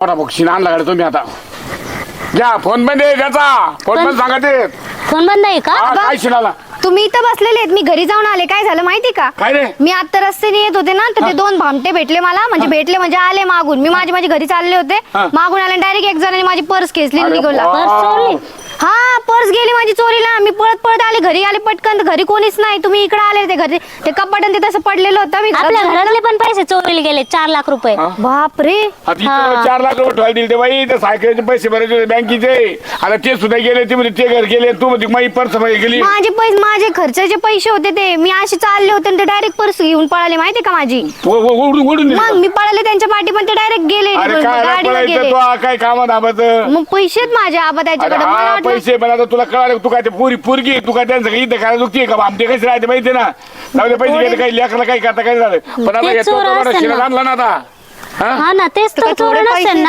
मोठा बक्षीस आणला गाडी तुम्ही आता घ्या फोन बंद आहे त्याचा फोन पण सांगा ते फोन बंद आहे का? काय शिनाला तुम्ही इथं बसलेले आहेत, मी घरी जाऊन आले. काय झालं माहिती का? काय रे मी आता रस्त्याने येत होते ना, तर ते दोन भामटे भेटले मला. म्हणजे भेटले म्हणजे आले मागून. मी माझ्या घरी चालले होते, मागून आले डायरेक्ट एक जणांनी माझी पर्स खेचली अरे निघाला. वा. पर्स चोरली? हा, पर्स गेली माझी चोरीला. मी पळत पळत आले, घरी आले पटकन, तर घरी कोणीच नाही. तुम्ही इकडे आले, ते घरी ते कपाटन ते तसं पडलेलं होतं. मी आपल्या घरातले पण पैसे चोरीला गेले 4 लाख रुपये. बापरे. आता इथं 4 लाख रुपये ठेवायला दिले ते बाई ते सायकलचे पैसे भरायचे होते बँकेचे. आता ते सुद्धा गेले ते म्हणजे ते घर गेले तू म्हणजे माझी पर्स गेली. माझे खर्चाचे पैसे होते ते. मी असे चालले होते आणि ते डायरेक्ट पर्स घेऊन पळाले माहिती का माझी. ओढून ओढून मग मी पळाले त्यांच्या पाठी, पण ते डायरेक्ट गेले अरे काय गाडीवर पळायचं गेले. तू काय कामात आबाच मग पैसेच माझे आबा त्याच्याकडे. मला वाटलं पैसे पण आता तुला कळालं तू काय ते पोरगी तू काय त्यांचं काही इथं काय दुखते का आमचे कसे राहते माहिती ना. त्यामुळे पैसे घेते काही लेकरला काही करता काय झालं पण आता ते येतो चोर तो असेल शिला ना. आणला ना आता. हा ना, तेच तर थोडे चोर नसेल पैसे- ना.